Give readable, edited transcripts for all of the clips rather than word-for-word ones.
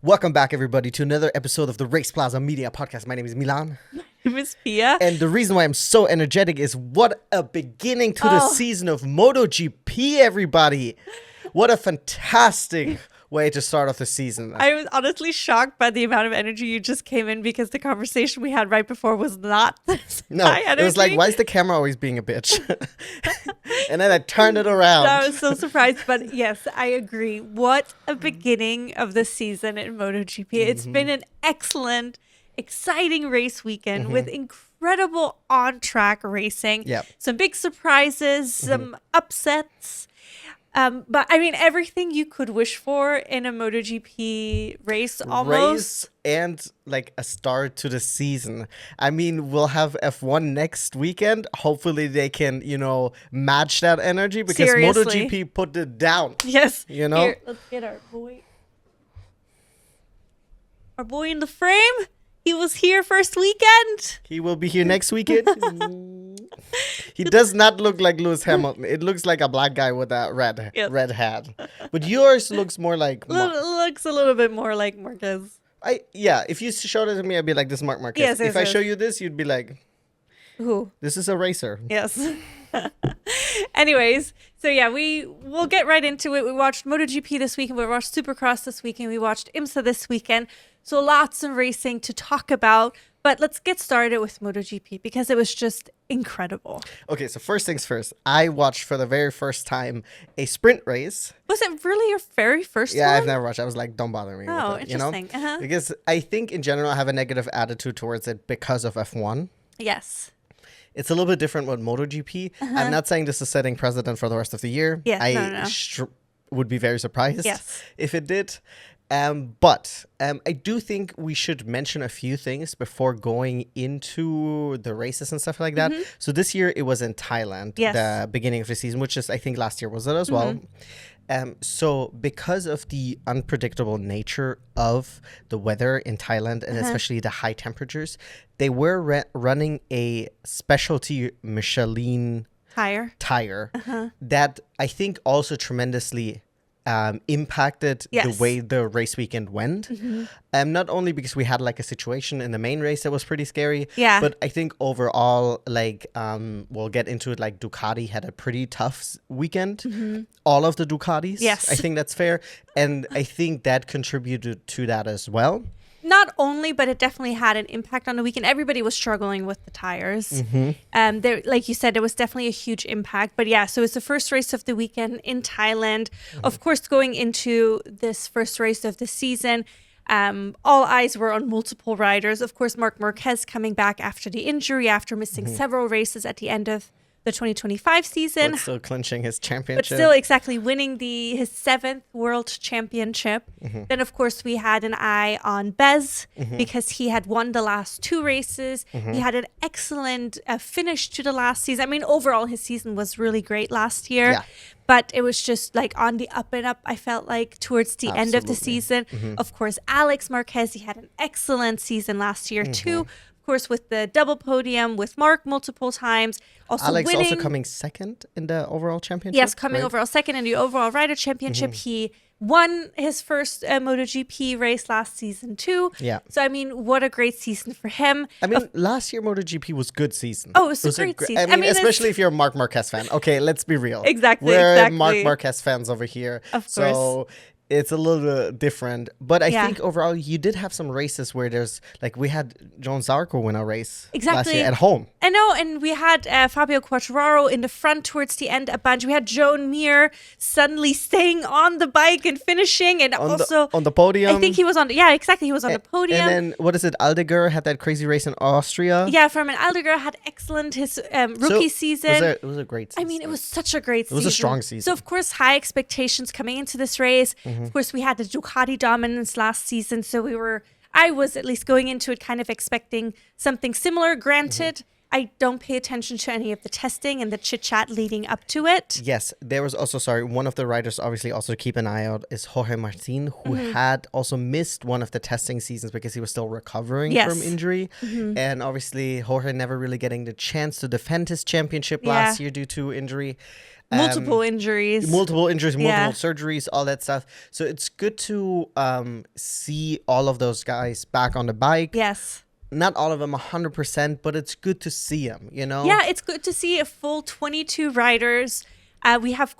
Welcome back, everybody, to another episode of the RacePlazaMedia podcast. My name is Milan. My name is Pia. And the reason why I'm so energetic is what a beginning to the season of MotoGP, everybody. What a fantastic way to start off the season. I was honestly shocked by the amount of energy you just came in because the conversation we had right before was not this high energy. It was like, why is the camera always being a bitch? And then I turned it around. I was so surprised, but yes, I agree. What a beginning of the season in MotoGP. It's been an excellent, exciting race weekend with incredible on-track racing. Yep. Some big surprises, some upsets. But I mean, everything you could wish for in a MotoGP race almost. Race and like a start to the season. I mean, we'll have F1 next weekend. Hopefully they can, match that energy because Seriously. MotoGP put it down. Yes. You know? Here, let's get our boy. Our boy in the frame. He was here first weekend. He will be here next weekend. He does not look like Lewis Hamilton. It looks like a black guy with a red hat. But yours looks more like looks a little bit more like Marquez. If you showed it to me, I'd be like, this is Marc Marquez. Yes, if I show you this, you'd be like, who? This is a racer. Yes. Anyways, so yeah, we'll get right into it. We watched MotoGP this weekend. We watched Supercross this weekend. We watched IMSA this weekend. So lots of racing to talk about. But let's get started with MotoGP because it was just incredible. Okay, so first things first. I watched for the very first time a sprint race. Was it really your very first one? Yeah, I've never watched. I was like, don't bother me with it. Interesting. Because I think in general I have a negative attitude towards it because of F1. Yes. It's a little bit different with MotoGP. I'm not saying this is setting precedent for the rest of the year. Yeah, I would be very surprised if it did. But I do think we should mention a few things before going into the races and stuff like that. So this year it was in Thailand, the beginning of the season, which is, I think last year was it as well. So because of the unpredictable nature of the weather in Thailand and especially the high temperatures, they were running a specialty Michelin tire that I think also tremendously impacted the way the race weekend went. Not only because we had like a situation in the main race that was pretty scary, but I think overall, like we'll get into it, like Ducati had a pretty tough weekend. All of the Ducatis. I think that's fair. And I think that contributed to that as well. Not only, but it definitely had an impact on the weekend. Everybody was struggling with the tires. There, like you said, there was definitely a huge impact. But yeah, so it's the first race of the weekend in Thailand. Of course, going into this first race of the season, all eyes were on multiple riders. Of course, Marc Marquez coming back after the injury, after missing several races at the end of the 2025 season. But still clinching his championship. But still exactly winning his 7th world championship. Then, of course, we had an eye on Bez because he had won the last 2 races. He had an excellent finish to the last season. I mean, overall, his season was really great last year. But it was just like on the up and up, I felt like, towards the end of the season. Of course, Alex Marquez, he had an excellent season last year, too. Of course, with the double podium with Mark multiple times. Also Alex winning. also coming second in the overall championship. Yes, coming overall second in the overall rider championship. He won his first MotoGP race last season too. So, I mean, what a great season for him. I mean, last year MotoGP was good season. Oh, it was a great season. I mean, especially if you're a Marc Marquez fan. Okay, let's be real. We're Marc Marquez fans over here. Of course. So it's a little different. But I think overall, you did have some races where there's, like, we had Joan Zarco win a race last year at home. I know, and we had Fabio Quartararo in the front towards the end a bunch. We had Joan Mir suddenly staying on the bike and finishing, and on the podium. I think he was on. Yeah, exactly. He was on the podium. And then what is it? Aldeguer had that crazy race in Austria. Yeah, Fermin Aldeguer had excellent his rookie season. It was a great season. I mean, it was such a great season. It was a strong season. So of course, high expectations coming into this race. Of course, we had the Ducati dominance last season, so I was at least going into it kind of expecting something similar. Granted, I don't pay attention to any of the testing and the chit chat leading up to it. Yes, there was also, one of the riders obviously also to keep an eye out is Jorge Martin, who had also missed one of the testing seasons because he was still recovering from injury. And obviously Jorge never really getting the chance to defend his championship last year due to injury. Multiple injuries, multiple surgeries, all that stuff. So it's good to see all of those guys back on the bike. Yes. Not all of them 100%, but it's good to see them, Yeah, it's good to see a full 22 riders. We have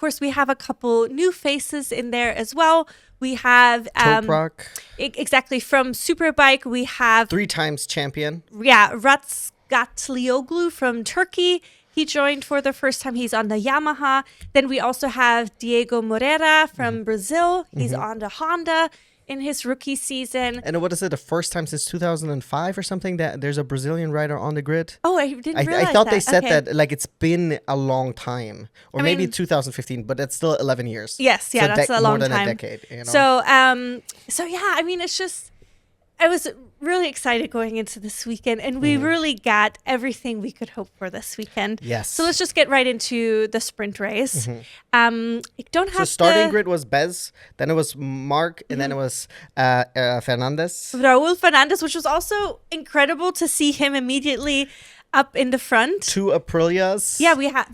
a couple new faces in there as well. We have Toprak. Exactly, from Superbike. We have 3 times champion. Yeah, Ratsgatlioglu from Turkey. He joined for the first time. He's on the Yamaha. Then we also have Diego Moreira from Brazil. He's on the Honda in his rookie season. And what is it, the first time since 2005 or something that there's a Brazilian rider on the grid? Oh, I didn't realize I thought that. they said that, like, it's been a long time. Or maybe 2015, but it's still 11 years. Yes, yeah, that's a long time. More than a decade, So, yeah, I mean, it's just, I was really excited going into this weekend, and we really got everything we could hope for this weekend. Yes. So let's just get right into the sprint race. I don't have starting grid was Bez, then it was Mark, and then it was Fernandez. Raul Fernandez, which was also incredible to see him immediately up in the front. 2 Aprilias. Yeah, we have,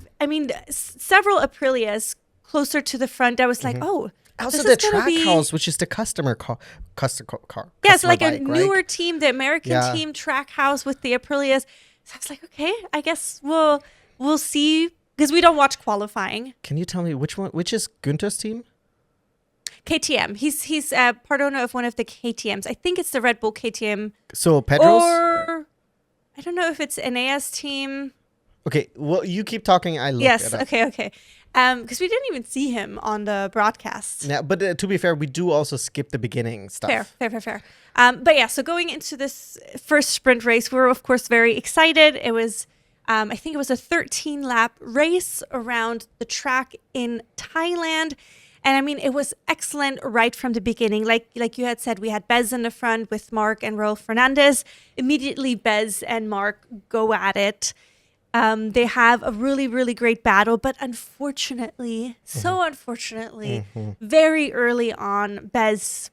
several Aprilias closer to the front. I was like, oh, also the Trackhouse, which is the customer car. Yeah, it's like bike, a newer team, the American team Trackhouse with the Aprilias. So I was like, okay, I guess we'll see, because we don't watch qualifying. Can you tell me which is Günther's team? KTM. He's part owner of one of the KTMs. I think it's the Red Bull KTM. So Pedro's? Or I don't know if it's Enea's team. Okay, well, you keep talking. I look it up. Okay. Because we didn't even see him on the broadcast. Yeah, but to be fair, we do also skip the beginning stuff. Fair. But yeah, so going into this first sprint race, we were, of course, very excited. It was, I think it was a 13-lap race around the track in Thailand. And it was excellent right from the beginning. Like you had said, we had Bez in the front with Mark and Raul Fernandez. Immediately, Bez and Mark go at it. They have a really, really great battle, but unfortunately, very early on, Bez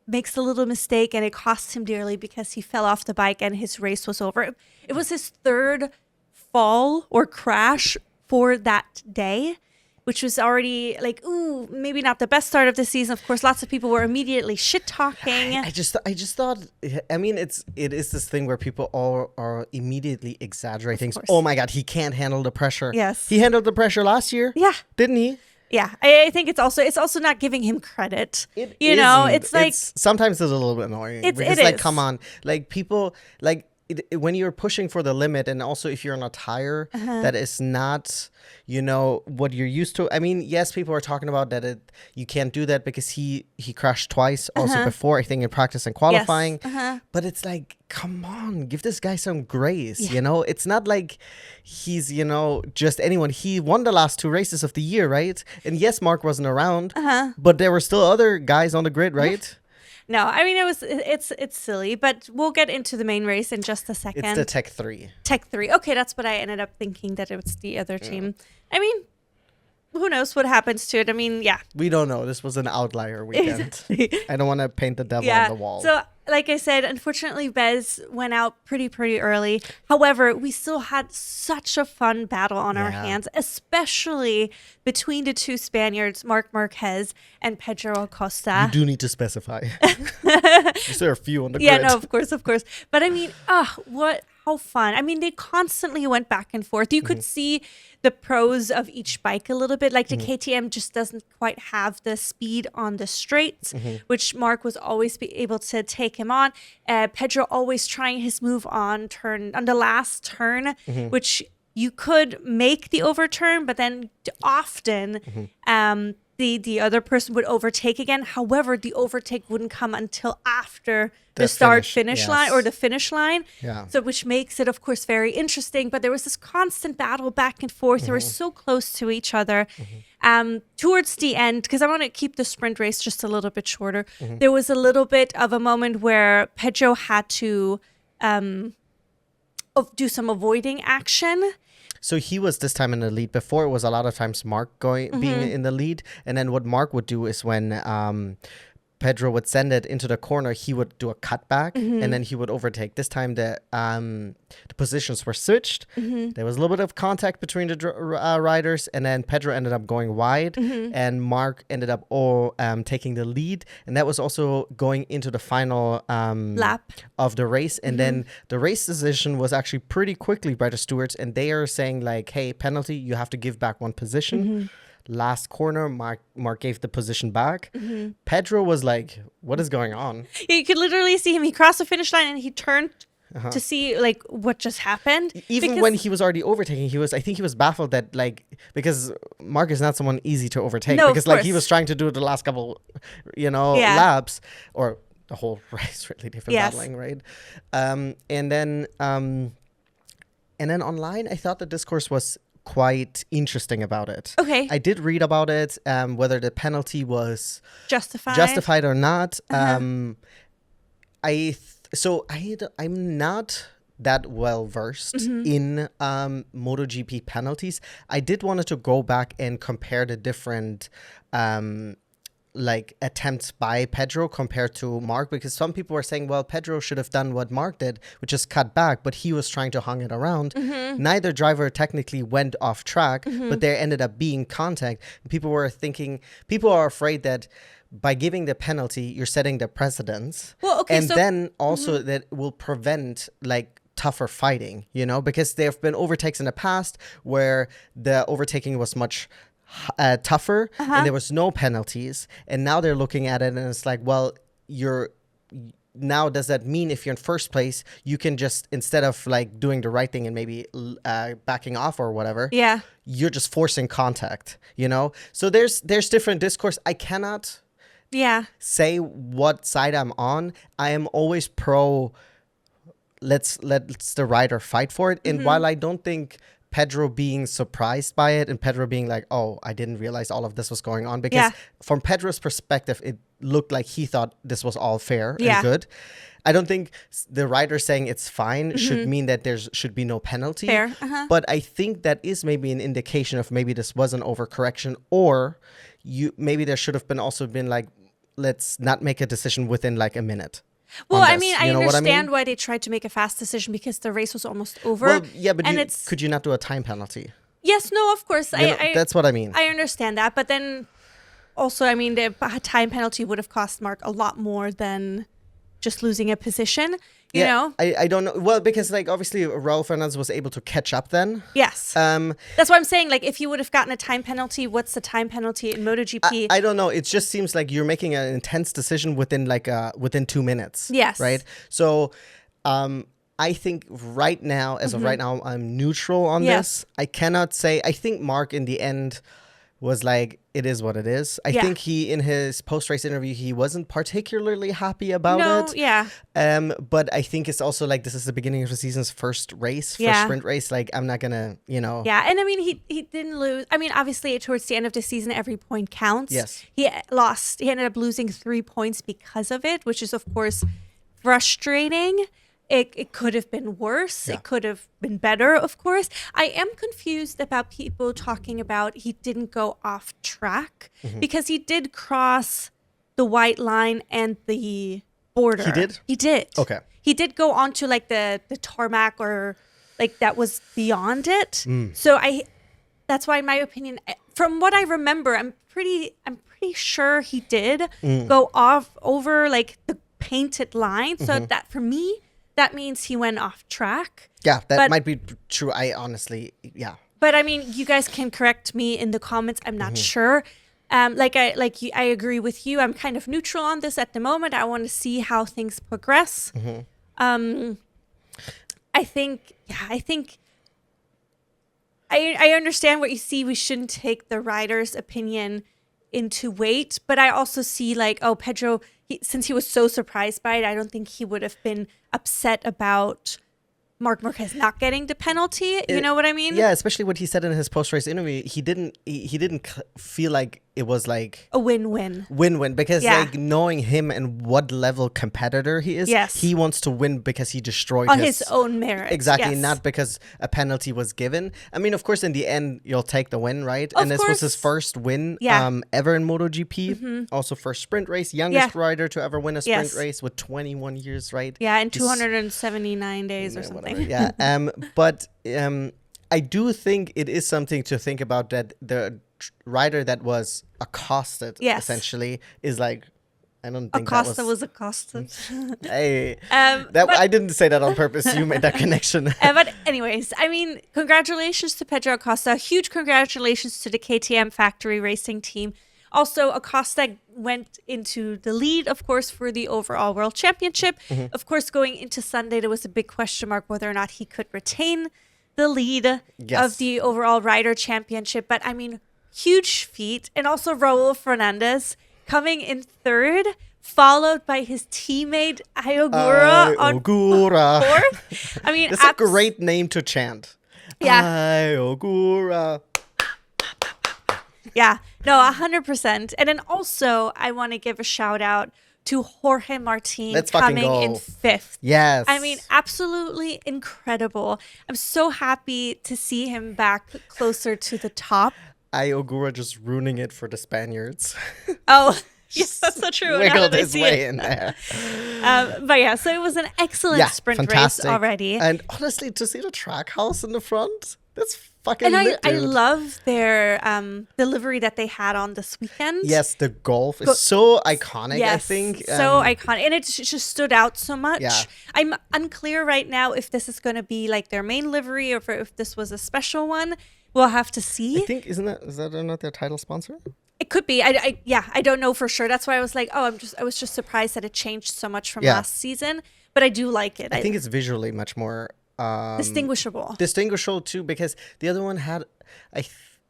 makes a little mistake and it costs him dearly because he fell off the bike and his race was over. It was his 3rd fall or crash for that day, which was already like, ooh, maybe not the best start of the season. Of course, lots of people were immediately shit-talking. I just thought, it is this thing where people are immediately exaggerating. Oh my God, he can't handle the pressure. Yes. He handled the pressure last year. Yeah. Didn't he? Yeah. I think it's also not giving him credit. It's like. Sometimes it's a little bit annoying. It's like, come on. Like people, when you're pushing for the limit, and also if you're on a tire that is not, what you're used to. Yes, people are talking about that you can't do that because he crashed twice also before, I think, in practice and qualifying. Yes. But it's like, come on, give this guy some grace. It's not like he's just anyone. He won the last 2 races of the year, right? And yes, Mark wasn't around, but there were still other guys on the grid, right? Yeah. No, it's silly, but we'll get into the main race in just a second. It's the Tech 3. Tech 3. Okay, that's what I ended up thinking, that it was the other team. Who knows what happens to it? Yeah. We don't know. This was an outlier weekend. Exactly. I don't want to paint the devil on the wall. So, like I said, unfortunately, Bez went out pretty early. However, we still had such a fun battle on our hands, especially between the 2 Spaniards, Marc Marquez and Pedro Acosta. You do need to specify. There are a few on the grid. Yeah, no, of course. But how fun. They constantly went back and forth. You could see the pros of each bike a little bit. Like the KTM just doesn't quite have the speed on the straights, which Mark was always able to take him on. Pedro always trying his move on the last turn, which you could make the overturn, but then often the other person would overtake again. However, the overtake wouldn't come until after the start-finish line or the finish line. Yeah. So which makes it, of course, very interesting. But there was this constant battle back and forth. They were so close to each other. Towards the end, because I want to keep the sprint race just a little bit shorter, there was a little bit of a moment where Pedro had to do some avoiding action. So he was this time in the lead. Before, it was a lot of times Mark being in the lead. And then what Mark would do is when Pedro would send it into the corner, he would do a cutback and then he would overtake. This time the positions were switched. There was a little bit of contact between the riders, and then Pedro ended up going wide and Mark ended up taking the lead. And that was also going into the final lap of the race. And then the race decision was actually pretty quickly by the stewards, and they are saying like, hey, penalty, you have to give back one position. Last corner, Mark gave the position back. Pedro was like, what is going on? You could literally see him. He crossed the finish line and he turned to see like what just happened. Even when he was already overtaking, I think he was baffled that because Mark is not someone easy to overtake. No, because he was trying to do the last couple, laps, or the whole race, really, they've been battling, right? And then online, I thought the discourse was quite interesting about it. Okay. I did read about it, whether the penalty was justified or not. I'm not that well versed in MotoGP penalties. I did wanted to go back and compare the different attempts by Pedro compared to Mark, because some people were saying, well, Pedro should have done what Mark did, which is cut back, but he was trying to hung it around. Neither driver technically went off track, but there ended up being contact. People are afraid that by giving the penalty, you're setting the precedence. Well, okay, then also that will prevent tougher fighting, because there have been overtakes in the past where the overtaking was much tougher and there was no penalties, and now they're looking at it and it's like, well, now does that mean if you're in first place, you can just, instead of doing the right thing and maybe backing off or whatever, you're just forcing contact, so there's different discourse. I cannot say what side I'm on. I am always pro let's the rider fight for it. And while I don't think Pedro being surprised by it and Pedro being like, oh, I didn't realize all of this was going on, because from Pedro's perspective, it looked like he thought this was all fair and good. I don't think the rider saying it's fine should mean that there should be no penalty. Fair. But I think that is maybe an indication of maybe this was an overcorrection, or maybe there should have been let's not make a decision within a minute. Well, I mean, I understand why they tried to make a fast decision, because the race was almost over. Well, yeah, but could you not do a time penalty? Yes, no, of course. That's what I mean. I understand that. But then also, I mean, the time penalty would have cost Mark a lot more than just losing a position. You know? I don't know. Well, because obviously Raul Fernandez was able to catch up then. Yes. That's what I'm saying. If you would have gotten a time penalty, what's the time penalty in MotoGP? I don't know. It just seems like you're making an intense decision within within 2 minutes. Yes. Right. So, I think right now, as of right now, I'm neutral on this. I cannot say. I think Mark in the end was it is what it is. I think he, in his post-race interview, he wasn't particularly happy about it. Yeah. But I think it's also this is the beginning of the season's first sprint race. I'm not gonna, Yeah, and I mean, he didn't lose. I mean, obviously, towards the end of the season, every point counts. Yes. He lost. He ended up losing 3 points because of it, which is, of course, frustrating. It could have been worse. It could have been better, of course. I am confused about people talking about he didn't go off track, because he did cross the white line and the border. He did? He did. Okay. He did go onto the tarmac, or that was beyond it. So that's why, in my opinion, from what I remember, I'm pretty sure he did go off over the painted line. So that, for me, that means he went off track. Yeah, that might be true. I honestly, But I mean, you guys can correct me in the comments. I'm not sure. I agree with you. I'm kind of neutral on this at the moment. I want to see how things progress. I think I understand what you see. We shouldn't take the rider's opinion into weight, but I also see Pedro, since he was so surprised by it, I don't think he would have been upset about Marc Marquez not getting the penalty. You know what I mean? Yeah, especially what he said in his post-race interview. He didn't feel like it was like a win-win. Win-win, because like knowing him and what level competitor he is, he wants to win because he destroyed on his own merit. Exactly, not because a penalty was given. I mean, of course, in the end, you'll take the win, right? And this was his first win ever in MotoGP. Also first sprint race, youngest rider to ever win a sprint race with 21 years, right? Yeah, in 279 days or something. Yeah, but I do think it is something to think about, that the rider that was accosted essentially is like, I don't think Acosta was accosted. Hey, I didn't say that on purpose. You made that connection. But anyways, I mean, congratulations to Pedro Acosta. Huge congratulations to the KTM Factory Racing team. Also, Acosta went into the lead, of course, for the overall World Championship. Of course, going into Sunday, there was a big question mark whether or not he could retain the lead of the overall Rider Championship. But I mean, huge feat. And also Raul Fernandez coming in third, followed by his teammate Ayogura on fourth. I mean, that's a great name to chant. Yeah. Ayogura. Yeah, no, 100%. And then also, I want to give a shout out to Jorge Martin coming in fifth. Yes. I mean, absolutely incredible. I'm so happy to see him back closer to the top. Ayogura just ruining it for the Spaniards. Oh, yes, that's so true. Wiggled his way in there. But yeah, so it was an excellent sprint race already. And honestly, to see the track house in the front, that's fucking lit, I love their delivery that they had on this weekend. Yes, the Golf is so iconic, I think. So iconic. And it just stood out so much. Yeah. I'm unclear right now if this is going to be like their main livery or if this was a special one. We'll have to see. I think, is that not their title sponsor? It could be. I don't know for sure. That's why I was like, I was just surprised that it changed so much from last season. But I do like it. I think it's visually much more distinguishable too, because the other one had I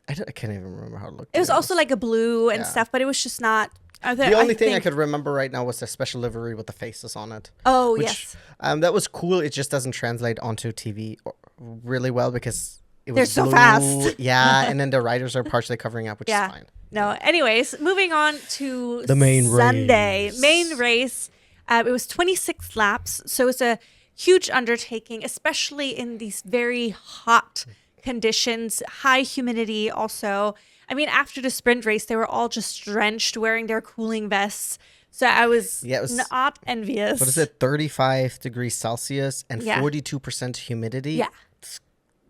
can't even remember how it looked. It was also like a blue and stuff, but it was just not. The only thing I could remember right now was the special livery with the faces on it. Oh, yes. That was cool. It just doesn't translate onto TV really well because they're so fast. Yeah, and then the riders are partially covering up, which is fine. No. Anyways, moving on to the main Sunday. race. Main race. It was 26 laps, so it's a huge undertaking, especially in these very hot conditions, high humidity also. I mean, after the sprint race, they were all just drenched, wearing their cooling vests. So I was not envious. What is it? 35 degrees Celsius and 42% humidity? Yeah.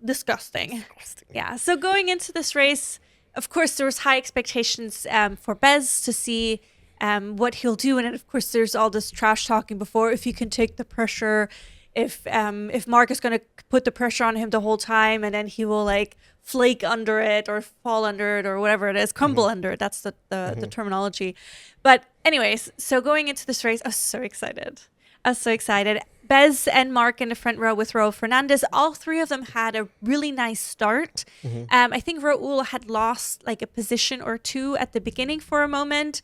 Disgusting. Yeah. So going into this race, of course, there was high expectations for Bez to see what he'll do. And then, of course, there's all this trash talking before, if he can take the pressure, if Mark is going to put the pressure on him the whole time, and then he will like flake under it or fall under it or whatever it is, crumble under it. That's the terminology. But anyways, so going into this race, I was so excited. Bez and Mark in the front row with Raul Fernandez. All three of them had a really nice start. I think Raul had lost like a position or two at the beginning for a moment.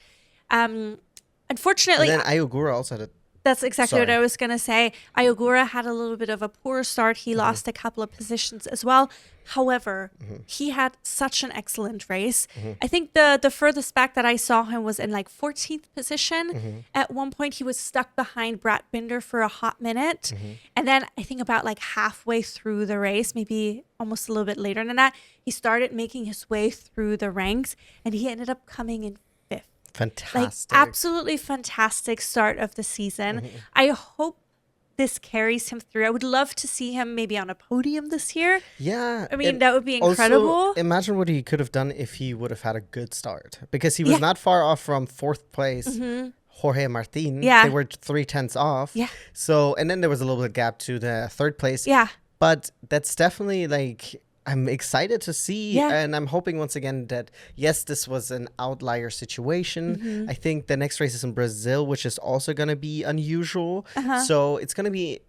Unfortunately, and then Ayogura also had that's exactly what I was going to say. Ayogura had a little bit of a poor start. He lost a couple of positions as well. However, he had such an excellent race. I think the furthest back that I saw him was in like 14th position. At one point, he was stuck behind Brad Binder for a hot minute. And then I think about like halfway through the race, maybe almost a little bit later than that, he started making his way through the ranks and he ended up coming in fifth. Fantastic. Like, absolutely fantastic start of the season. I hope this carries him through. I would love to see him maybe on a podium this year. Yeah. I mean, that would be incredible. Also, imagine what he could have done if he would have had a good start. Because he was not far off from fourth place. Jorge Martin. Yeah. They were 0.3 off. Yeah. So, and then there was a little bit of gap to the third place. Yeah. But that's definitely like, I'm excited to see, and I'm hoping once again that, yes, this was an outlier situation. I think the next race is in Brazil, which is also going to be unusual. So it's going to be,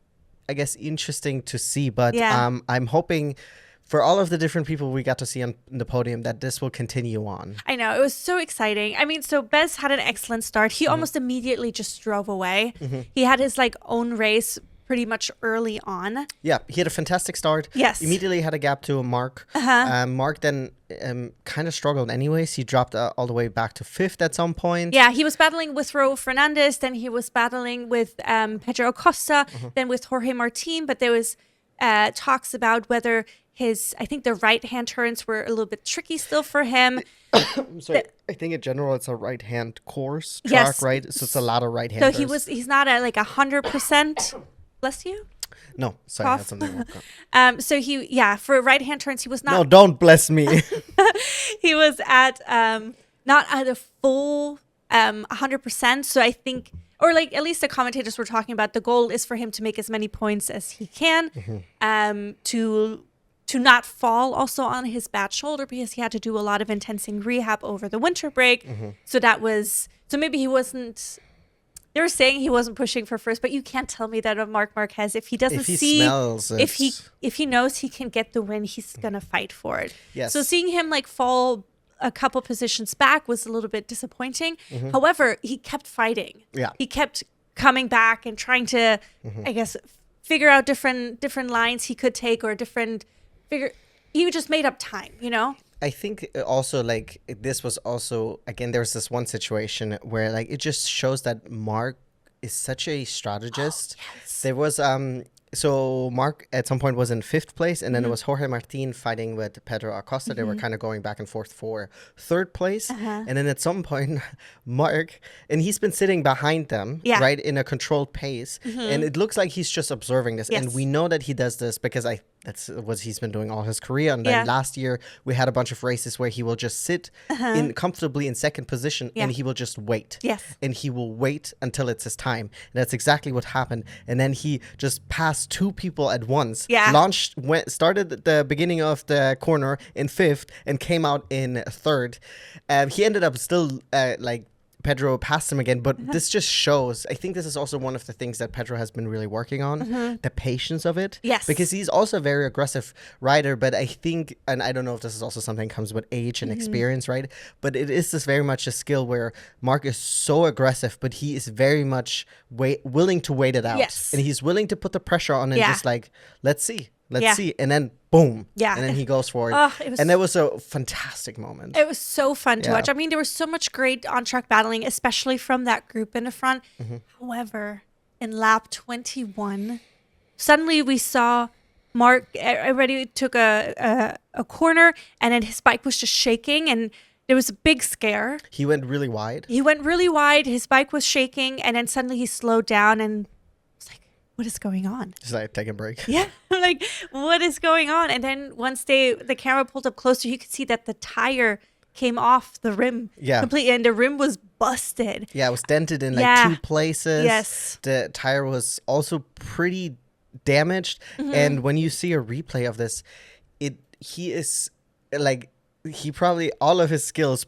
I guess, interesting to see. But I'm hoping for all of the different people we got to see on the podium that this will continue on. I know. It was so exciting. I mean, so Bez had an excellent start. He almost immediately just drove away. He had his like own race pretty much early on. Yeah, he had a fantastic start. Yes. Immediately had a gap to Mark. Mark then kind of struggled anyways. He dropped all the way back to 5th at some point. Yeah, he was battling with Raul Fernandez, then he was battling with Pedro Acosta, then with Jorge Martin, but there was talks about whether I think the right-hand turns were a little bit tricky still for him. So I think in general it's a right-hand course track, right? So it's a lot of right-handers. So he's not at like 100%. Bless you. No, sorry, I had something wrong. So for right-hand turns, he was not. No, don't bless me. He was at not at a full 100%. So I think, or like at least the commentators were talking about, the goal is for him to make as many points as he can, to not fall also on his bad shoulder, because he had to do a lot of intensive rehab over the winter break. So maybe he wasn't. They were saying he wasn't pushing for first, but you can't tell me that of Marc Marquez. If he doesn't if he knows he can get the win, he's gonna fight for it. Yes. So seeing him like fall a couple positions back was a little bit disappointing. However, he kept fighting. Yeah. He kept coming back and trying to, I guess, figure out different lines he could take, or he just made up time, you know? I think also, like, this was also, again, there's this one situation where, like, it just shows that Mark is such a strategist. Yes. There was so Mark at some point was in 5th place, and then it was Jorge Martin fighting with Pedro Acosta. They were kind of going back and forth for 3rd place. And then at some point, Mark, and he's been sitting behind them, right, in a controlled pace. And it looks like he's just observing this. And we know that he does this because that's what he's been doing all his career. And then last year, we had a bunch of races where he will just sit comfortably in 2nd position, and he will just wait. Yes. And he will wait until it's his time. And that's exactly what happened. And then he just passed 2 people at once. Started at the beginning of the corner in 5th and came out in 3rd. He ended up still Pedro passed him again, but this just shows, I think this is also one of the things that Pedro has been really working on, the patience of it. Yes. Because he's also a very aggressive rider, but I think, and I don't know if this is also something that comes with age and experience, right? But it is this very much a skill where Mark is so aggressive, but he is very much willing to wait it out. Yes. And he's willing to put the pressure on and just like, let's see. And then boom. Yeah. And then he goes for it. And that was a fantastic moment. It was so fun to watch. I mean, there was so much great on-track battling, especially from that group in the front. However, in lap 21, suddenly we saw Mark already took a corner, and then his bike was just shaking, and there was a big scare. He went really wide. His bike was shaking, and then suddenly he slowed down, and what is going on? Just like take a break. Yeah. Like, what is going on? And then once the camera pulled up closer, you could see that the tire came off the rim completely, and the rim was busted. Yeah, it was dented in like 2 places. Yes. The tire was also pretty damaged. And when you see a replay of this, he probably, all of his skills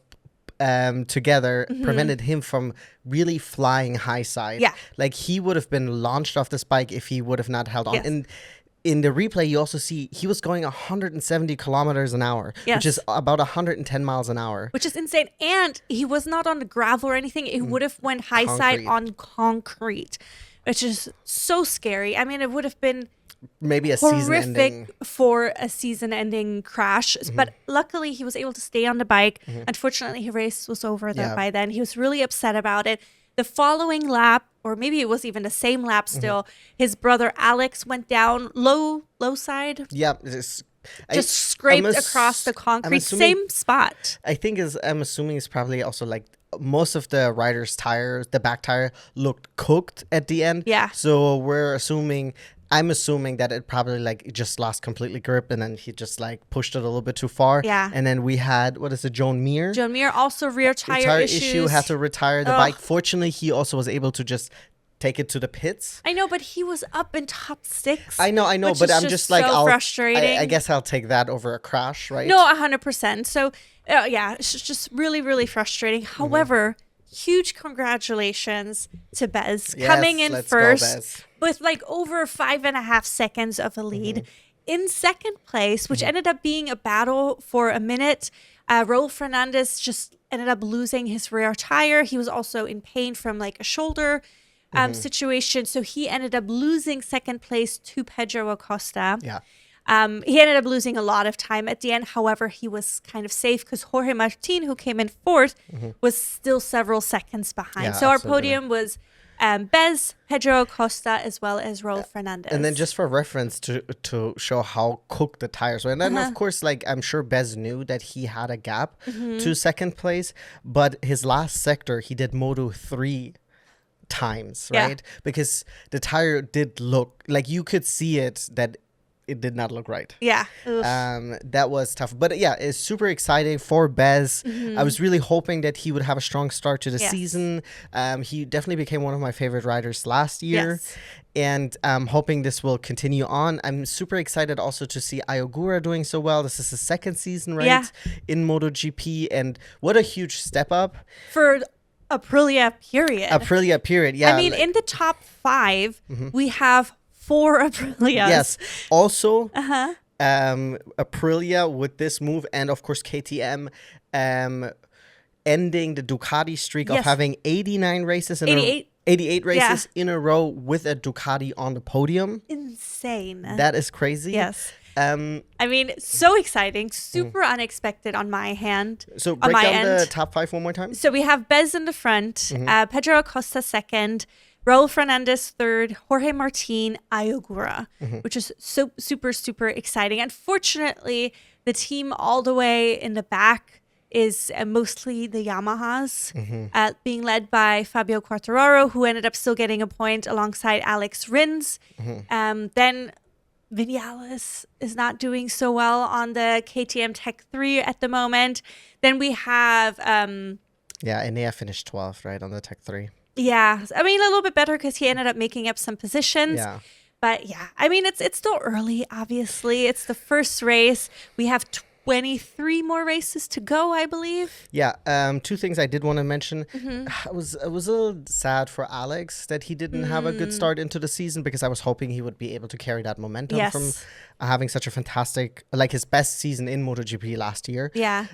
together prevented him from really flying high side. Yeah. Like, he would have been launched off this bike if he would have not held on. Yes. And in the replay, you also see he was going 170 kilometers an hour, which is about 110 miles an hour. Which is insane. And he was not on the gravel or anything. It would have went high side on concrete, which is so scary. I mean, it would have been maybe a season-ending for a season-ending crash. But luckily, he was able to stay on the bike. Unfortunately, his race was over by then. He was really upset about it. The following lap, or maybe it was even the same lap still, his brother Alex went down low side. Yeah, just scraped across the concrete. Same spot. I think I'm assuming it's probably also like most of the rider's tires, the back tire looked cooked at the end. Yeah. So I'm assuming that it probably like just lost completely grip, and then he just like pushed it a little bit too far. Yeah. And then we had, Joan Mir? Joan Mir also rear tire issues. Had to retire the bike. Fortunately, he also was able to just take it to the pits. I know, but he was up in top 6. I know, but I'm just like, frustrating. I guess I'll take that over a crash, right? No, 100%. So, it's just really, really frustrating. However, huge congratulations to Bez coming in first with like over 5.5 seconds of a lead. In 2nd place, which ended up being a battle for a minute, Raul Fernandez just ended up losing his rear tire. He was also in pain from like a shoulder situation. So he ended up losing second place to Pedro Acosta. Yeah. He ended up losing a lot of time at the end. However, he was kind of safe because Jorge Martin, who came in fourth, was still several seconds behind. Yeah, so our absolutely. podium was Bez, Pedro Acosta, as well as Raul Fernandez. And then just for reference to show how cooked the tires were. And then, of course, like I'm sure Bez knew that he had a gap to second place. But his last sector, he did Moto 3 times, right? Because the tire did look like you could see it that it did not look right. Yeah. That was tough. But yeah, it's super exciting for Bez. I was really hoping that he would have a strong start to the season. He definitely became one of my favorite riders last year. Yes. And I'm hoping this will continue on. I'm super excited also to see Ayogura doing so well. This is his second season, right? Yeah. In MotoGP. And what a huge step up. For Aprilia period. Aprilia period, yeah. I mean, in the top 5, we have 4 Aprilias. Yes. Also, Aprilia with this move, and of course KTM, ending the Ducati streak of having 89 races in 88 races in a row with a Ducati on the podium. Insane. That is crazy. Yes. I mean, so exciting, super unexpected on my hand. So break down the top 5 one more time. So we have Bez in the front, Pedro Acosta second, Raul Fernandez third, Jorge Martin, Ayogura, which is so super, super exciting. Unfortunately, the team all the way in the back is mostly the Yamahas, being led by Fabio Quartararo, who ended up still getting a point alongside Alex Rins. Then Vinales is not doing so well on the KTM Tech 3 at the moment. Then we have... Enea finished 12th, right, on the Tech 3. Yeah, I mean, a little bit better because he ended up making up some positions. Yeah. But yeah, I mean, it's still early, obviously. It's the first race. We have 23 more races to go, I believe. Yeah, 2 things I did want to mention. I was a little sad for Alex that he didn't have a good start into the season, because I was hoping he would be able to carry that momentum from having such a fantastic, like his best season in MotoGP last year. Yeah.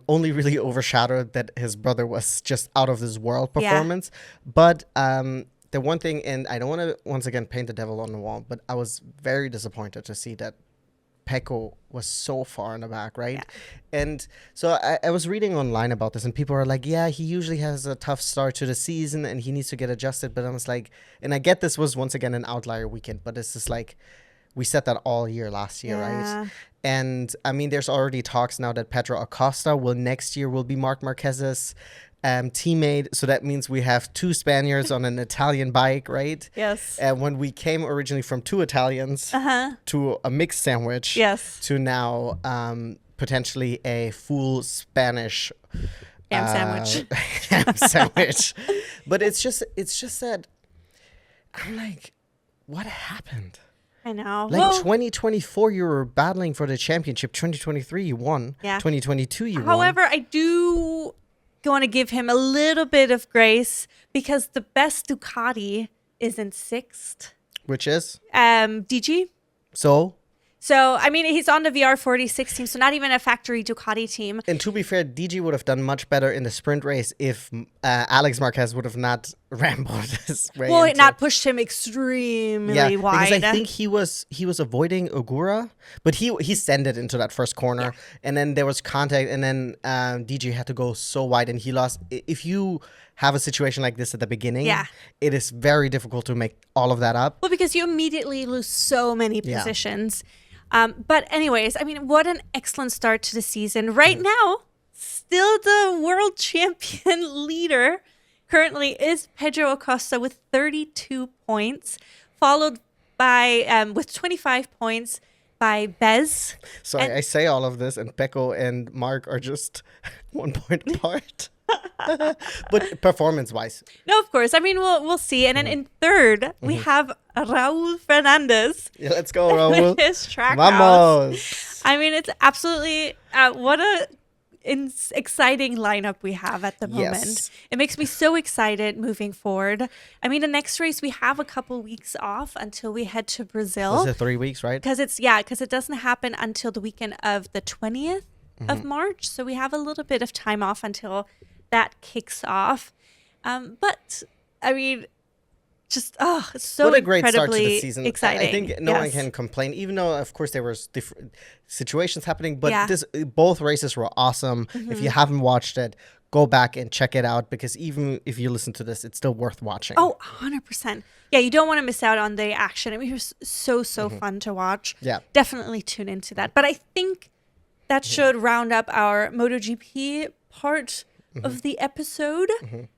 Only really overshadowed that his brother was just out of this world performance. But the one thing, and I don't want to once again paint the devil on the wall, but I was very disappointed to see that Pecco was so far in the back, right? Yeah. And so I was reading online about this, and people are like, yeah, he usually has a tough start to the season and he needs to get adjusted. But I was like, and I get this was once again an outlier weekend, but it's just like, we said that all year last year, right? And I mean, there's already talks now that Pedro Acosta next year will be Marc Marquez's teammate. So that means we have 2 Spaniards on an Italian bike, right? Yes. And when we came originally from 2 Italians to a mixed sandwich, to now potentially a full Spanish ham sandwich. But it's just that I'm like, what happened? I know. Like 2024, you were battling for the championship. 2023, you won. Yeah. 2022, you won. However, I do want to give him a little bit of grace because the best Ducati is in 6th. Which is? DG. So, I mean, he's on the VR46 team, so not even a factory Ducati team. And to be fair, DG would have done much better in the sprint race if Alex Marquez would have not rambled his way. Well, not pushed him extremely wide. Because I think he was avoiding Ogura, but he sent it into that first corner, and then there was contact, and then DG had to go so wide, and he lost. If you have a situation like this at the beginning, it is very difficult to make all of that up. Well, because you immediately lose so many positions. But anyways, I mean, what an excellent start to the season. Right now, still the world champion leader currently is Pedro Acosta with 32 points, followed by, with 25 points, by Bez. Sorry, I say all of this, and Pecco and Mark are just 1 point apart. But performance-wise, no, of course. I mean, we'll see. And then in 3rd, we have Raul Fernandez. Yeah, let's go, Raul. His track Vamos. house. I mean, it's absolutely what a exciting lineup we have at the moment. Yes. It makes me so excited moving forward. I mean, the next race we have a couple weeks off until we head to Brazil. Is it 3 weeks, right? Because it doesn't happen until the weekend of the 20th of March. So we have a little bit of time off until that kicks off. But I mean, just it's so what a great start to the incredibly season. exciting. I think no one can complain, even though of course there was different situations happening, but both races were awesome. If you haven't watched it, go back and check it out, because even if you listen to this, it's still worth watching. Oh, 100%. Yeah, you don't want to miss out on the action. I mean, it was so fun to watch. Yeah. Definitely tune into that. But I think that should round up our MotoGP part of the episode.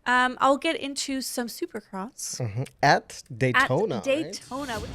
I'll get into some Supercross. At Daytona. At Daytona. Right?